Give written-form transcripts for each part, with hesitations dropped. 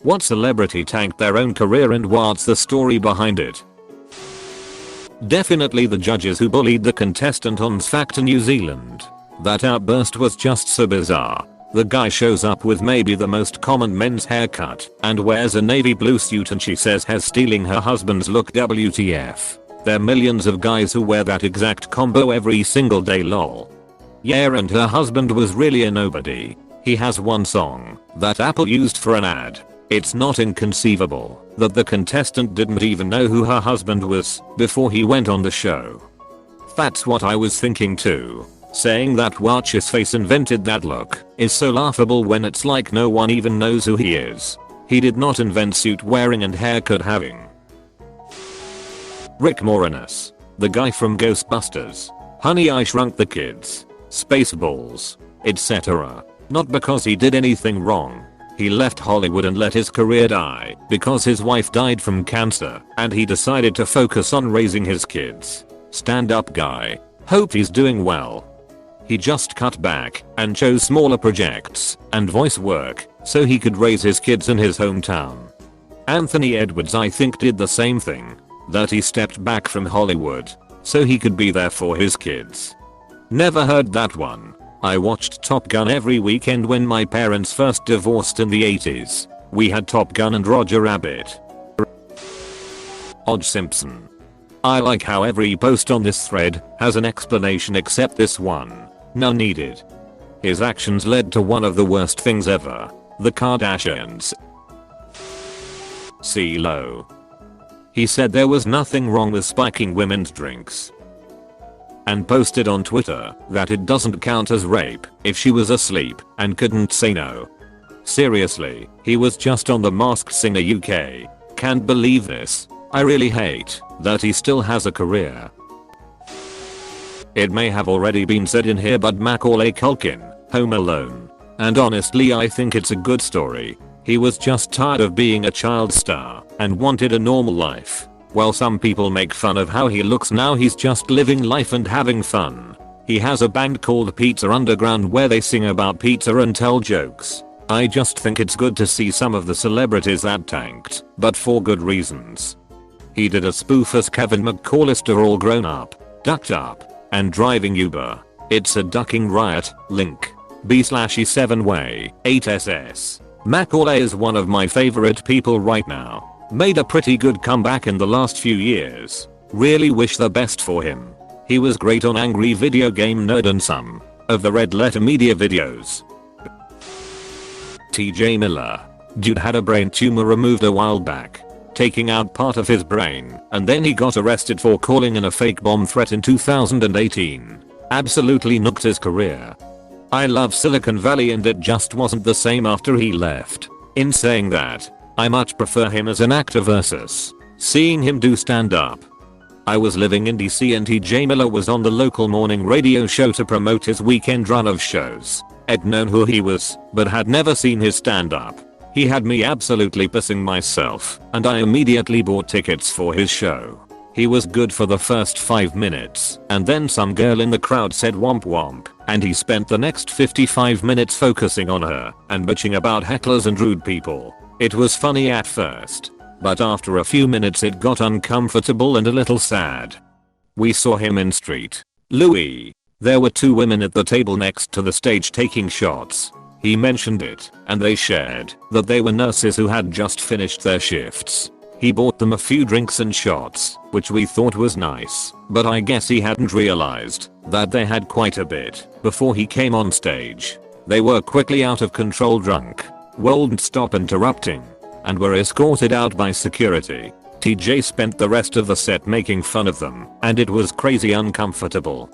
What celebrity tanked their own career and what's the story behind it? Definitely the judges who bullied the contestant on X Factor New Zealand. That outburst was just so bizarre. The guy shows up with maybe the most common men's haircut and wears a navy blue suit and she says he's stealing her husband's look. WTF. There are millions of guys who wear that exact combo every single day lol. Yeah, and her husband was really a nobody. He has one song that Apple used for an ad. It's not inconceivable that the contestant didn't even know who her husband was before he went on the show. That's what I was thinking too. Saying that watch his face invented that look is so laughable when it's like no one even knows who he is. He did not invent suit wearing and haircut having. Rick Moranis. The guy from Ghostbusters, Honey I Shrunk the Kids, Spaceballs, etc. Not because he did anything wrong. He left Hollywood and let his career die because his wife died from cancer and he decided to focus on raising his kids. Stand-up guy. Hope he's doing well. He just cut back and chose smaller projects and voice work so he could raise his kids in his hometown. Anthony Edwards I think did the same thing. That he stepped back from Hollywood so he could be there for his kids. Never heard that one. I watched Top Gun every weekend when my parents first divorced in the 80s. We had Top Gun and Roger Rabbit. O.J. Simpson. I like how every post on this thread has an explanation except this one. None needed. His actions led to one of the worst things ever. The Kardashians. CeeLo. He said there was nothing wrong with spiking women's drinks. And posted on Twitter that it doesn't count as rape if she was asleep and couldn't say no. Seriously, he was just on The Masked Singer UK. Can't believe this. I really hate that he still has a career. It may have already been said in here but Macaulay Culkin, Home Alone. And honestly I think it's a good story. He was just tired of being a child star and wanted a normal life. While some people make fun of how he looks now, he's just living life and having fun. He has a band called Pizza Underground where they sing about pizza and tell jokes. I just think it's good to see some of the celebrities that tanked, but for good reasons. He did a spoof as Kevin McCallister all grown up, ducked up, and driving Uber. It's a ducking riot, link. B/E7way, 8SS. Macaulay is one of my favorite people right now. Made a pretty good comeback in the last few years. Really wish the best for him. He was great on Angry Video Game Nerd and some of the Red Letter Media videos. TJ Miller. Dude had a brain tumor removed a while back, taking out part of his brain, and then he got arrested for calling in a fake bomb threat in 2018. Absolutely nuked his career. I love Silicon Valley and it just wasn't the same after he left. In saying that, I much prefer him as an actor versus seeing him do stand-up. I was living in DC and TJ Miller was on the local morning radio show to promote his weekend run of shows. I'd known who he was, but had never seen his stand-up. He had me absolutely pissing myself, and I immediately bought tickets for his show. He was good for the first 5 minutes, and then some girl in the crowd said womp womp, and he spent the next 55 minutes focusing on her and bitching about hecklers and rude people. It was funny at first, but after a few minutes it got uncomfortable and a little sad. We saw him in St. Louis. There were 2 women at the table next to the stage taking shots. He mentioned it, and they shared that they were nurses who had just finished their shifts. He bought them a few drinks and shots, which we thought was nice, but I guess he hadn't realized that they had quite a bit before he came on stage. They were quickly out of control drunk, wouldn't stop interrupting, and were escorted out by security. TJ spent the rest of the set making fun of them, and it was crazy uncomfortable.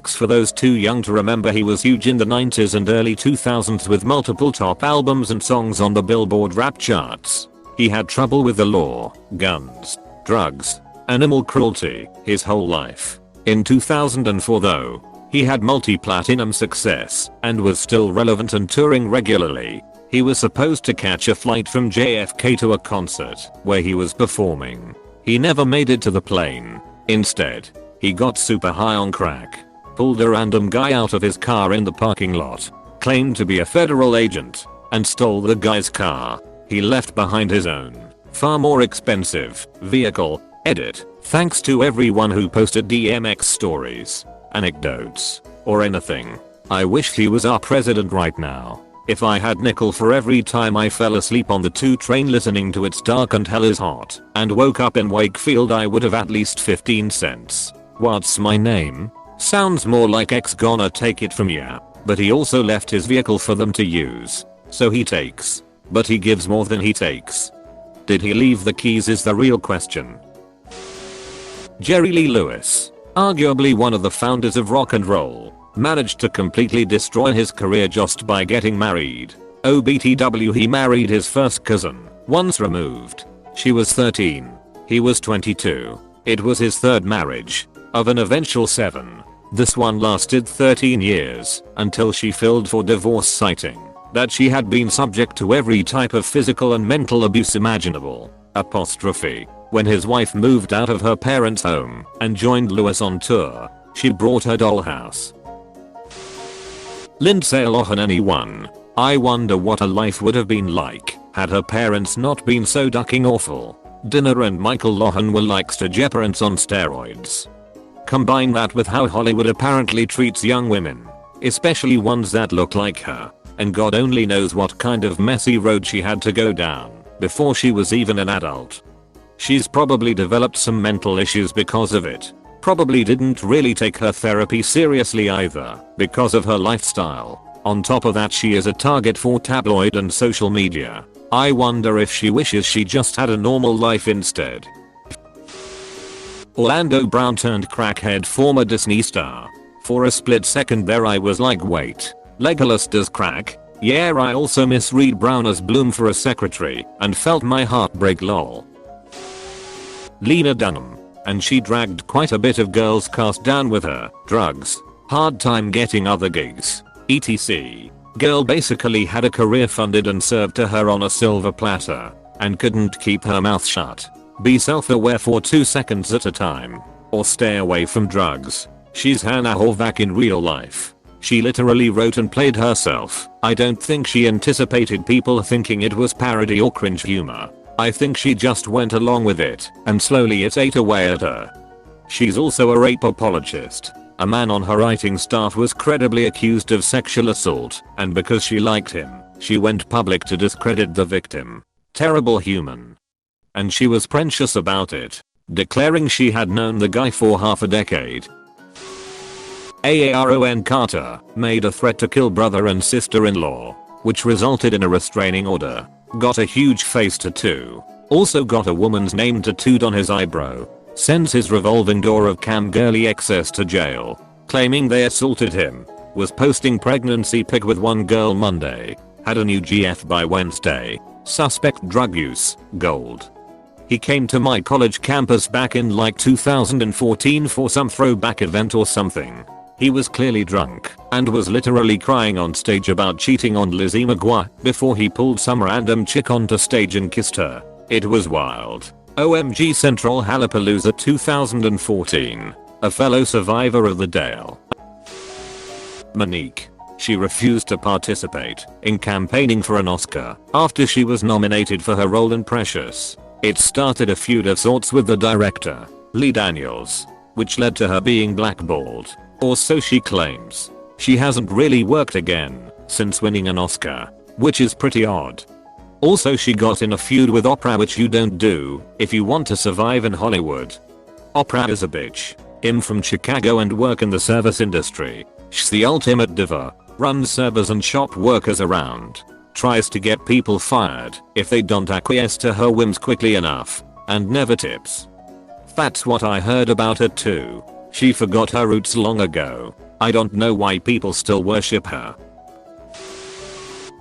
For those too young to remember, he was huge in the 90s and early 2000s with multiple top albums and songs on the Billboard rap charts. He had trouble with the law, guns, drugs, animal cruelty his whole life. In 2004 though, he had multi-platinum success and was still relevant and touring regularly. He was supposed to catch a flight from JFK to a concert where he was performing. He never made it to the plane. Instead, he got super high on crack, pulled a random guy out of his car in the parking lot, claimed to be a federal agent, and stole the guy's car. He left behind his own, far more expensive, vehicle. Edit. Thanks to everyone who posted DMX stories, anecdotes, or anything. I wish he was our president right now. If I had nickel for every time I fell asleep on the 2 train listening to It's Dark and Hell is Hot and woke up in Wakefield, I would have at least 15 cents. What's my name? Sounds more like X gonna take it from ya. But he also left his vehicle for them to use. So he takes. But he gives more than he takes. Did he leave the keys is the real question. Jerry Lee Lewis, arguably one of the founders of rock and roll, managed to completely destroy his career just by getting married. OBTW, he married his first cousin, once removed. She was 13. He was 22. It was his 3rd marriage, of an eventual 7. This one lasted 13 years, until she filed for divorce, citing that she had been subject to every type of physical and mental abuse imaginable. When his wife moved out of her parents' home and joined Lewis on tour, she brought her dollhouse. Lindsay Lohan, anyone? I wonder what her life would have been like had her parents not been so ducking awful. Dinner and Michael Lohan were like stage parents on steroids. Combine that with how Hollywood apparently treats young women, especially ones that look like her, and God only knows what kind of messy road she had to go down before she was even an adult. She's probably developed some mental issues because of it. Probably didn't really take her therapy seriously either because of her lifestyle. On top of that, she is a target for tabloid and social media. I wonder if she wishes she just had a normal life instead. Orlando Brown turned crackhead former Disney star. For a split second there I was like, wait, Legolas does crack? Yeah, I also misread Brown as Bloom for a secretary and felt my heart break, lol. Lena Dunham. And she dragged quite a bit of girls cast down with her. Drugs, hard time getting other gigs, etc. Girl basically had a career funded and served to her on a silver platter and couldn't keep her mouth shut. Be self-aware for 2 seconds at a time, or stay away from drugs. She's Hannah Horvath in real life. She literally wrote and played herself. I don't think she anticipated people thinking it was parody or cringe humor. I think she just went along with it, and slowly it ate away at her. She's also a rape apologist. A man on her writing staff was credibly accused of sexual assault, and because she liked him, she went public to discredit the victim. Terrible human. And she was precious about it, declaring she had known the guy for half a decade. Aaron Carter made a threat to kill brother and sister-in-law, which resulted in a restraining order. Got a huge face tattoo. Also got a woman's name tattooed on his eyebrow. Sends his revolving door of cam girly exes to jail, claiming they assaulted him. Was posting pregnancy pic with one girl Monday. Had a new GF by Wednesday. Suspect drug use, gold. He came to my college campus back in like 2014 for some throwback event or something. He was clearly drunk and was literally crying on stage about cheating on Lizzie McGuire before he pulled some random chick onto stage and kissed her. It was wild. OMG Central Hallapalooza 2014. A fellow survivor of the Dale. Monique. She refused to participate in campaigning for an Oscar after she was nominated for her role in Precious. It started a feud of sorts with the director, Lee Daniels, which led to her being blackballed. Or so she claims. She hasn't really worked again since winning an Oscar, which is pretty odd. Also, she got in a feud with Oprah, which you don't do if you want to survive in Hollywood. Oprah is a bitch. I'm from Chicago and work in the service industry. She's the ultimate diva. Runs servers and shop workers around. Tries to get people fired if they don't acquiesce to her whims quickly enough. And never tips. That's what I heard about her too. She forgot her roots long ago. I don't know why people still worship her.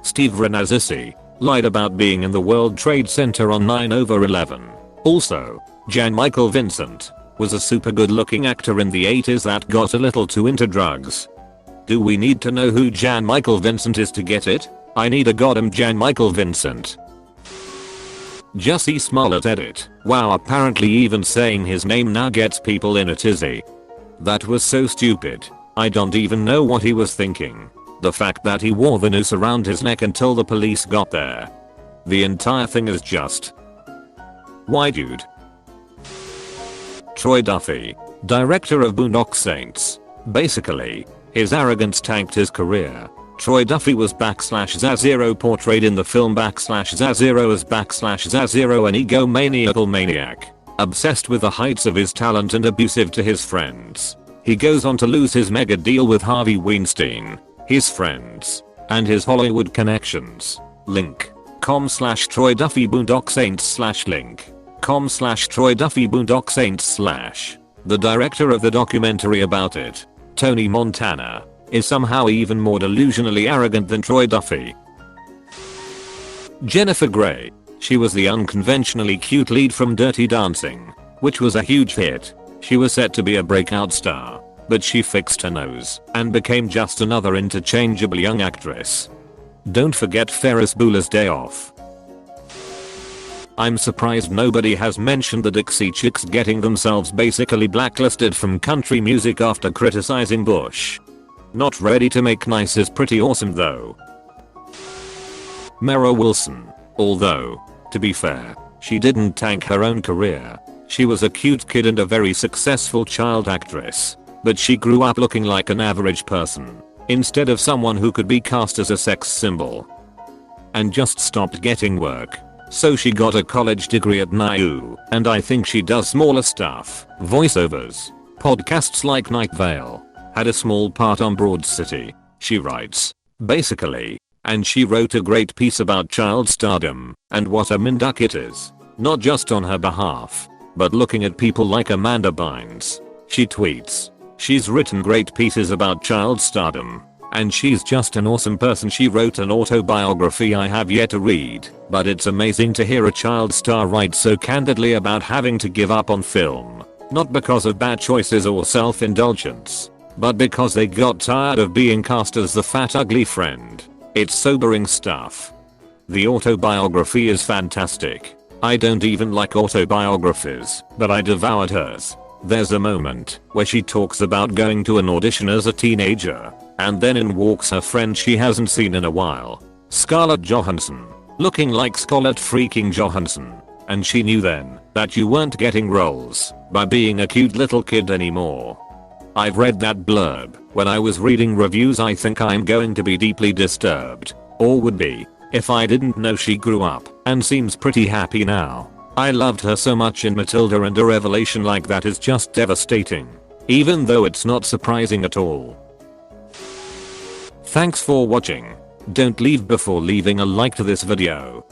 Steve Renazzisi lied about being in the World Trade Center on 9/11. Also, Jan Michael Vincent was a super good looking actor in the 80s that got a little too into drugs. Do we need to know who Jan Michael Vincent is to get it? I need a goddamn Jan Michael Vincent. Jussie Smollett edit. Wow, apparently even saying his name now gets people in a tizzy. That was so stupid. I don't even know what he was thinking. The fact that he wore the noose around his neck until the police got there. The entire thing is just... why dude? Troy Duffy, director of Boondock Saints. Basically, his arrogance tanked his career. Troy Duffy was /Zaz0 portrayed in the film /Zaz0 as /Zaz0 an egomaniacal maniac, obsessed with the heights of his talent and abusive to his friends. He goes on to lose his mega deal with Harvey Weinstein, his friends, and his Hollywood connections. Link.com/Troy Duffy Boondock Saints link.com/Troy Duffy Boondock Saints The director of the documentary about it, Tony Montana, is somehow even more delusionally arrogant than Troy Duffy. Jennifer Grey. She was the unconventionally cute lead from Dirty Dancing, which was a huge hit. She was set to be a breakout star, but she fixed her nose and became just another interchangeable young actress. Don't forget Ferris Bueller's Day Off. I'm surprised nobody has mentioned the Dixie Chicks getting themselves basically blacklisted from country music after criticizing Bush. Not Ready to Make Nice is pretty awesome though. Mara Wilson. Although, to be fair, she didn't tank her own career. She was a cute kid and a very successful child actress. But she grew up looking like an average person, instead of someone who could be cast as a sex symbol. And just stopped getting work. So she got a college degree at NYU, and I think she does smaller stuff, voiceovers, podcasts like Night Vale, had a small part on Broad City, she writes, basically, and she wrote a great piece about child stardom, and what a minduck it is, not just on her behalf, but looking at people like Amanda Bynes. She tweets, she's written great pieces about child stardom. And she's just an awesome person. She wrote an autobiography I have yet to read, but it's amazing to hear a child star write so candidly about having to give up on film, not because of bad choices or self-indulgence, but because they got tired of being cast as the fat ugly friend. It's sobering stuff. The autobiography is fantastic. I don't even like autobiographies, but I devoured hers. There's a moment where she talks about going to an audition as a teenager, and then in walks her friend she hasn't seen in a while, Scarlett Johansson, looking like Scarlett freaking Johansson, and she knew then that you weren't getting roles by being a cute little kid anymore. I've read that blurb when I was reading reviews. I think I'm going to be deeply disturbed, or would be, if I didn't know she grew up and seems pretty happy now. I loved her so much in Matilda, and a revelation like that is just devastating, even though it's not surprising at all. Thanks for watching. Don't leave before leaving a like to this video.